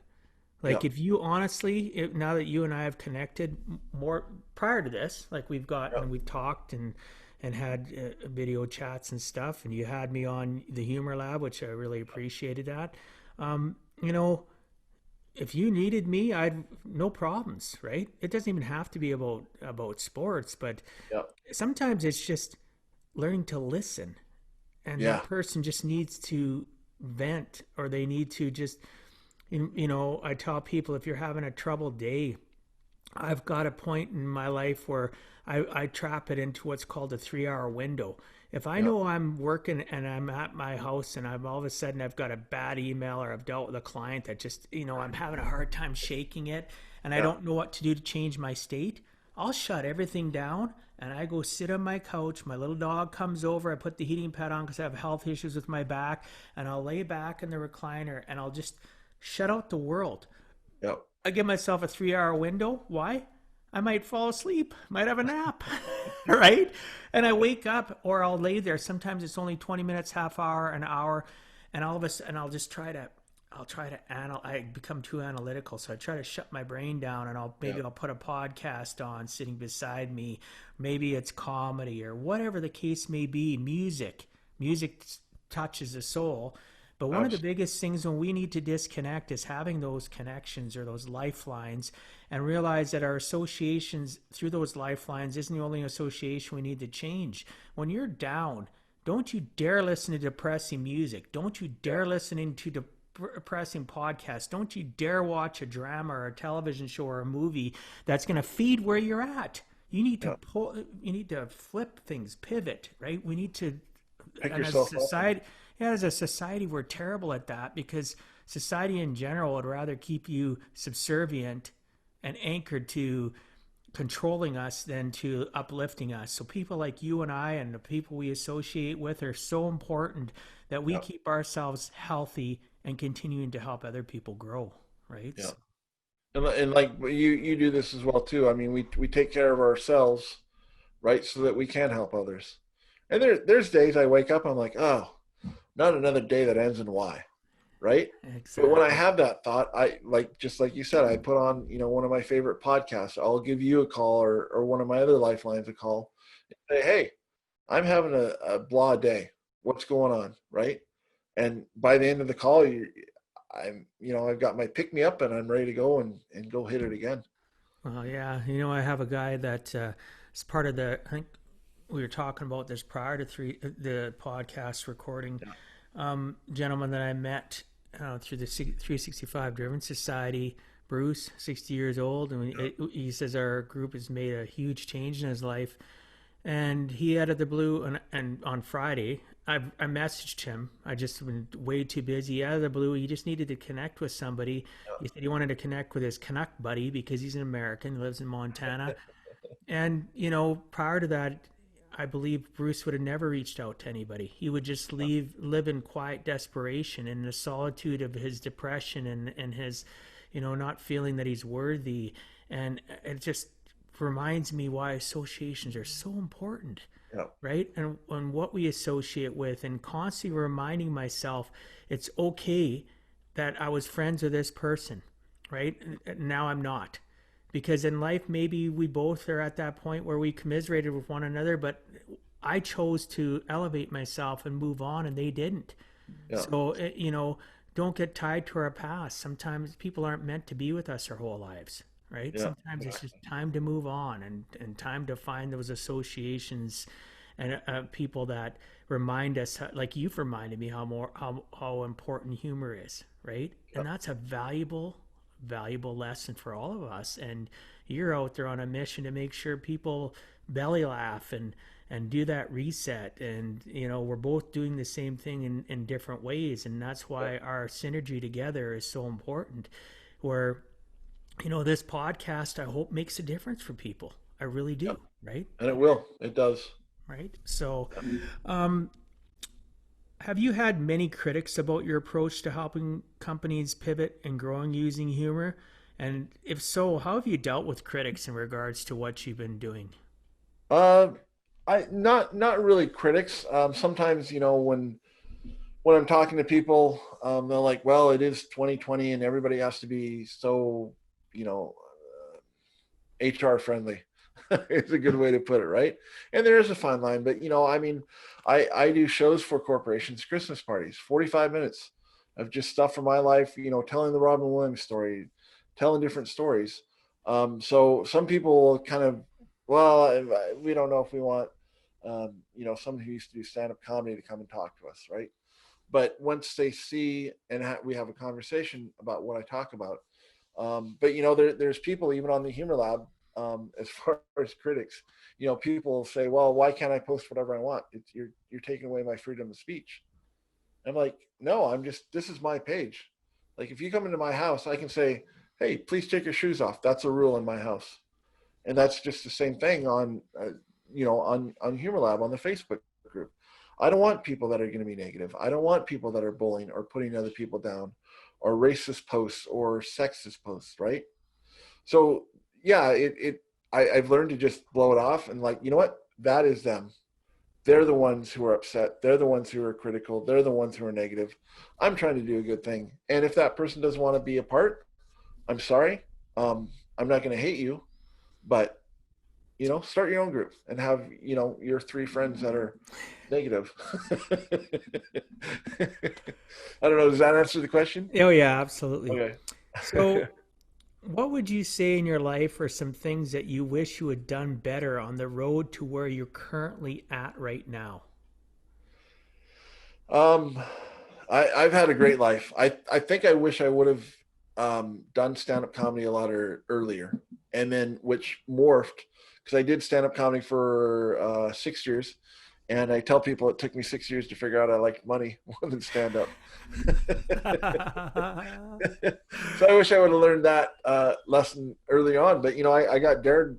Yeah. Like if you honestly, now that you and I have connected more prior to this, like we've got Yeah. and we've talked and had video chats and stuff, and you had me on the Humor Lab, which I really appreciated that. You know, if you needed me, I'd no problems, right? It doesn't even have to be about sports, but Yeah. sometimes it's just learning to listen, and that Yeah. person just needs to vent, or they need to just you know, I tell people if you're having a troubled day, I've got a point in my life where I trap it into what's called a 3 hour window. If I Yeah. know I'm working and I'm at my house and I'm all of a sudden I've got a bad email or I've dealt with a client that just, you know, I'm having a hard time shaking it and I Yeah. don't know what to do to change my state, I'll shut everything down and I go sit on my couch. My little dog comes over. I put the heating pad on because I have health issues with my back, and I'll lay back in the recliner and I'll just shut out the world. Yeah. I give myself a 3 hour window. Why? I might fall asleep, might have a nap, right? And I wake up or I'll lay there. Sometimes it's only 20 minutes, half hour, an hour, and all of a sudden I'll just I become too analytical. So I try to shut my brain down and Yeah. I'll put a podcast on sitting beside me. Maybe it's comedy or whatever the case may be, music. Music touches the soul. But one of the Absolutely. biggest things when we need to disconnect is having those connections or those lifelines and realize that our associations through those lifelines isn't the only association we need to change. When you're down, don't you dare listen to depressing music. Don't you Yeah. dare listen to depressing podcasts. Don't you dare watch a drama or a television show or a movie that's going to feed where you're at. Yeah. You need to flip things, pivot, right? We need to, Pick and as a yourself up and society, yeah, as a society, we're terrible at that because society in general would rather keep you subservient and anchored to controlling us than to uplifting us. So people like you and I and the people we associate with are so important that we yeah. keep ourselves healthy and continuing to help other people grow, right? Yeah. So, And like you do this as well too. I mean, we take care of ourselves, right, so that we can help others. And there's days I wake up, I'm like, oh, not another day that ends in Y, right? But when I exactly. have that thought, I like just like you said, I put on, one of my favorite podcasts. I'll give you a call or one of my other lifelines a call and say, hey, I'm having a blah day. What's going on, right? And by the end of the call, I've got my pick me up and I'm ready to go and go hit it again. Well, yeah, you know, I have a guy that is part of the. I think we were talking about this prior to the podcast recording. Yeah. Gentleman that I met through the 365 Driven Society, Bruce, 60 years old, and Yeah. he says our group has made a huge change in his life. And he out of the blue, and on Friday, I messaged him. I just been way too busy. Out of the blue, he just needed to connect with somebody. He said he wanted to connect with his Canuck buddy because he's an American, lives in Montana. And, you know, prior to that, I believe Bruce would have never reached out to anybody. He would just live in quiet desperation in the solitude of his depression and his, you know, not feeling that he's worthy. And it just reminds me why associations are so important, Yeah. right? And what we associate with, and constantly reminding myself it's okay that I was friends with this person, right? And now I'm not. Because in life, maybe we both are at that point where we commiserated with one another, but I chose to elevate myself and move on, and they didn't. Yeah. So, you know, don't get tied to our past. Sometimes people aren't meant to be with us our whole lives, right? Yeah. Sometimes it's just time to move on and time to find those associations and people that remind us, like you've reminded me how important humor is, right? Yeah. And that's a valuable lesson for all of us. And you're out there on a mission to make sure people belly laugh and do that reset. And you know, we're both doing the same thing in different ways, and that's Yeah. why our synergy together is so important. Where, you know, this podcast, I hope, makes a difference for people. I really Yeah. do, right? And it will. It does. Right. So Yeah. um, have you had many critics about your approach to helping companies pivot and growing using humor? And if so, how have you dealt with critics in regards to what you've been doing? Uh, I not really critics. Sometimes when I'm talking to people, they're like, "Well, it is 2020, and everybody has to be so you know HR friendly." It's a good way to put it, right? And there is a fine line, but I mean, I do shows for corporations, Christmas parties, 45 minutes of just stuff from my life, telling the Robin Williams story, telling different stories. So some people kind of, well, we don't know if we want, someone who used to do stand up comedy to come and talk to us, right? But once they see and we have a conversation about what I talk about, but there's people even on the Humor Lab, as far as critics, people say, "Well, why can't I post whatever I want? You're taking away my freedom of speech." I'm like, "No, this is my page. Like, if you come into my house, I can say, 'Hey, please take your shoes off.' That's a rule in my house." And that's just the same thing on on Humor Lab on the Facebook group. I don't want people that are going to be negative. I don't want people that are bullying or putting other people down, or racist posts or sexist posts, right? So yeah, I've learned to just blow it off and, like, you know what, that is them. They're the ones who are upset. They're the ones who are critical. They're the ones who are negative. I'm trying to do a good thing, and if that person doesn't want to be a part, I'm sorry. I'm not going to hate you, but start your own group and have your three friends that are negative. I don't know, does that answer the question? Oh yeah, absolutely. Okay. So, what would you say in your life are some things that you wish you had done better on the road to where you're currently at right now? um I've had a great life. I think I wish I would have done stand-up comedy a lot earlier, and then which morphed, because I did stand-up comedy for 6 years, and I tell people it took me 6 years to figure out I liked money more than stand-up. So I wish I would have learned that lesson early on. But I got dared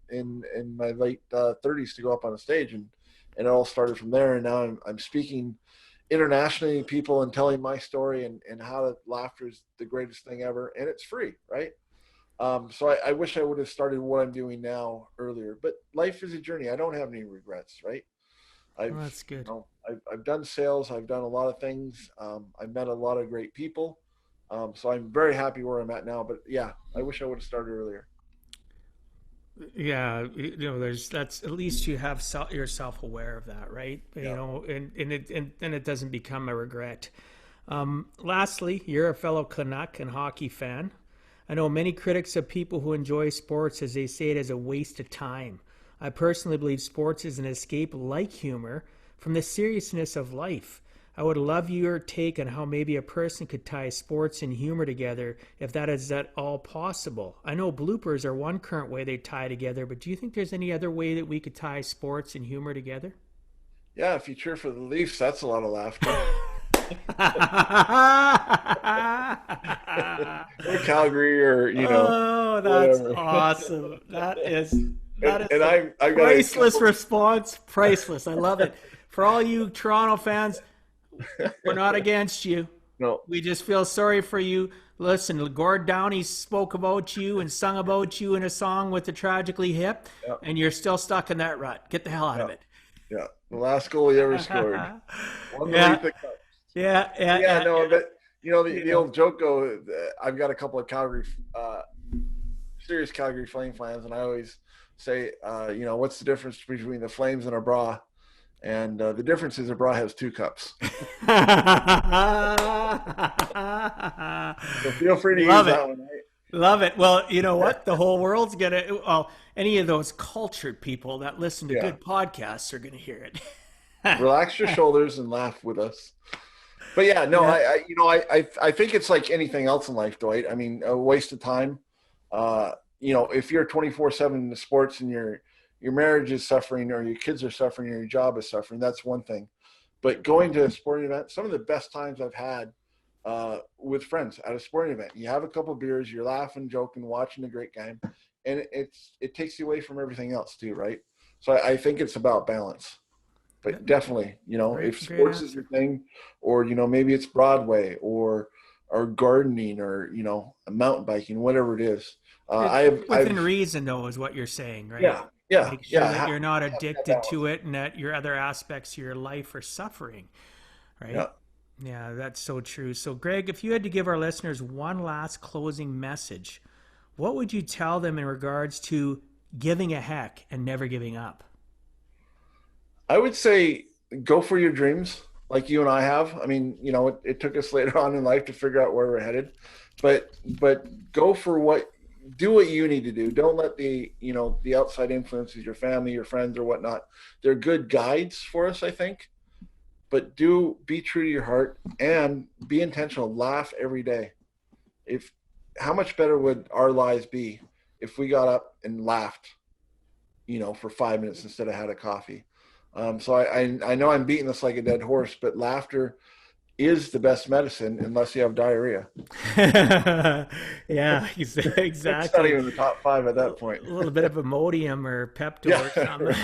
in my late 30s to go up on a stage, and it all started from there. And now I'm speaking internationally to people and telling my story, and how laughter is the greatest thing ever, and it's free, right? So I wish I would have started what I'm doing now earlier. But life is a journey. I don't have any regrets, right? Well, I've that's good. I've done sales. I've done a lot of things. I've met a lot of great people. So I'm very happy where I'm at now. But yeah, I wish I would have started earlier. Yeah, there's that's at least you have you're self aware of that, right? Yeah. And it doesn't become a regret. Lastly, you're a fellow Canuck and hockey fan. I know many critics of people who enjoy sports as they say it as a waste of time. I personally believe sports is an escape like humor from the seriousness of life. I would love your take on how maybe a person could tie sports and humor together if that is at all possible. I know bloopers are one current way they tie together, but do you think there's any other way that we could tie sports and humor together? Yeah. If you cheer for the Leafs, that's a lot of laughter. Or Calgary, or Oh, that's whatever. awesome. and, That is and a I've got a priceless couple. response. Priceless. I love it. For all you Toronto fans, we're not against you. No. We just feel sorry for you. Listen, Gord Downey spoke about you and sung about you in a song with the Tragically Hip, Yeah. and you're still stuck in that rut. Get the hell out Yeah. of it. Yeah. The last goal he ever scored. Won the Yeah, Leaf Cup. yeah, But yeah, yeah, yeah, no, yeah. but You the know, old joke go. I've got a couple of Calgary, serious Calgary Flame fans, and I always say, what's the difference between the Flames and a bra? And the difference is a bra has two cups. So feel free to use love it. that one. Right? Love it. Well, you know what? The whole world's gonna. Well, any of those cultured people that listen to Yeah. good podcasts are gonna hear it. Relax your shoulders and laugh with us. But yeah, no, Yeah. I think it's like anything else in life, Dwight. I mean, a waste of time. If you're 24/7 in the sports, and your marriage is suffering, or your kids are suffering, or your job is suffering, that's one thing. But going to a sporting event, some of the best times I've had with friends at a sporting event. You have a couple beers, you're laughing, joking, watching a great game, and it takes you away from everything else too, right? So I think it's about balance. But definitely, if Great, great sports is your answer. thing, or maybe it's Broadway, or gardening, or mountain biking, whatever it is. It, I've within I've reason, though, is what you're saying, right? Yeah, Yeah, Make sure yeah, that you're not have that addicted balance. to it and that your other aspects of your life are suffering, right? Yeah. Yeah, that's so true. So, Greg, if you had to give our listeners one last closing message, what would you tell them in regards to giving a heck and never giving up? I would say go for your dreams like you and I have. I mean, it took us later on in life to figure out where we're headed, but go for do what you need to do. Don't let the outside influences, your family, your friends or whatnot. They're good guides for us, I think, but be true to your heart and be intentional. Laugh every day. If How much better would our lives be if we got up and laughed, for 5 minutes instead of had a coffee? So I know I'm beating this like a dead horse, but laughter is the best medicine unless you have diarrhea. Yeah, It's not exactly. even the top five at A that point. little bit of Imodium or Pepto Yeah. or something,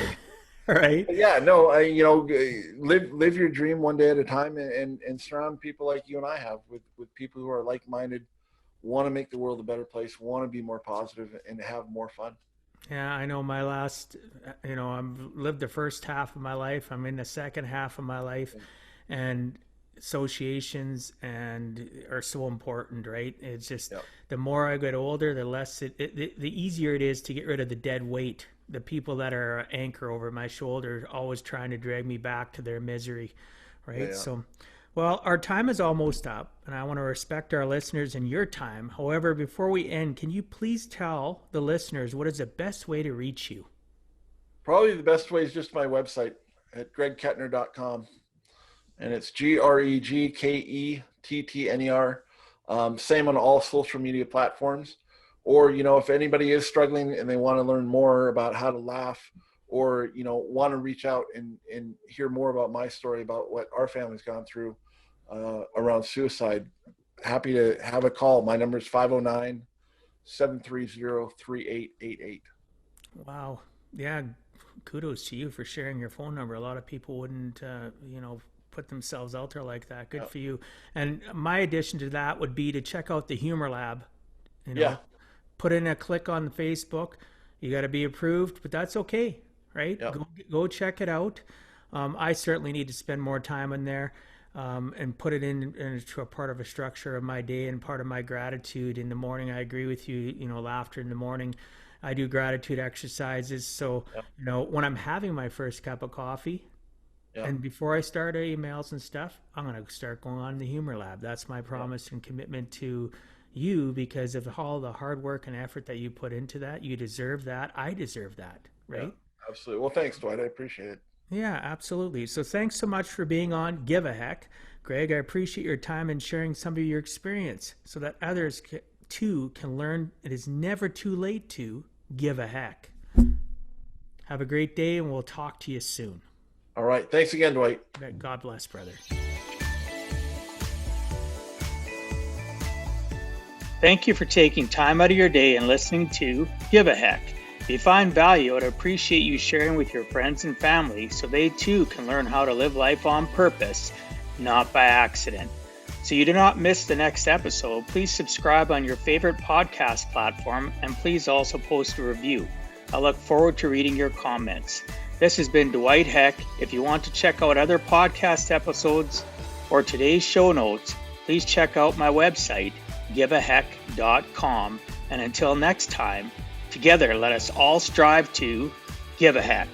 right? Yeah, no, live your dream one day at a time, and surround people like you and I have with people who are like-minded, want to make the world a better place, want to be more positive and have more fun. Yeah, I know my last, I've lived the first half of my life. I'm in the second half of my life, and associations and are so important, right? It's just Yeah. the more I get older, the less the easier it is to get rid of the dead weight, the people that are an anchor over my shoulder, always trying to drag me back to their misery, Yeah. right? Yeah. So, well, our time is almost up, and I want to respect our listeners and your time. However, before we end, can you please tell the listeners what is the best way to reach you? Probably the best way is just my website at gregkettner.com. And it's GregKettner. Same on all social media platforms. Or, if anybody is struggling and they want to learn more about how to laugh, or, want to reach out and hear more about my story, about what our family's gone through around suicide, happy to have a call. My number is 509-730-3888. Wow. Yeah. Kudos to you for sharing your phone number. A lot of people wouldn't, put themselves out there like that. Good Yeah. for you. And my addition to that would be to check out the Humor Lab. You Yeah. know, put in a click on Facebook. You got to be approved, but that's okay, right? Yeah. Go check it out. I certainly need to spend more time in there, and put it into a part of a structure of my day and part of my gratitude in the morning. I agree with you. Laughter in the morning. I do gratitude exercises. So, Yeah. when I'm having my first cup of coffee, Yeah. and before I start emails and stuff, I'm going to start going on the Humor Lab. That's my Yeah. promise and commitment to you, because of all the hard work and effort that you put into that. You deserve that. I deserve that, Yeah. right? Absolutely. Well, thanks, Dwight. I appreciate it. Yeah, absolutely. So thanks so much for being on Give a Heck. Greg, I appreciate your time and sharing some of your experience so that others too can learn it is never too late to give a heck. Have a great day, and we'll talk to you soon. All right. Thanks again, Dwight. God bless, brother. Thank you for taking time out of your day and listening to Give a Heck. If you find value, I'd appreciate you sharing with your friends and family so they too can learn how to live life on purpose, not by accident. So you do not miss the next episode, please subscribe on your favorite podcast platform, and please also post a review. I look forward to reading your comments. This has been Dwight Heck. If you want to check out other podcast episodes or today's show notes, please check out my website, giveaheck.com. And until next time, together let us all strive to give a heck.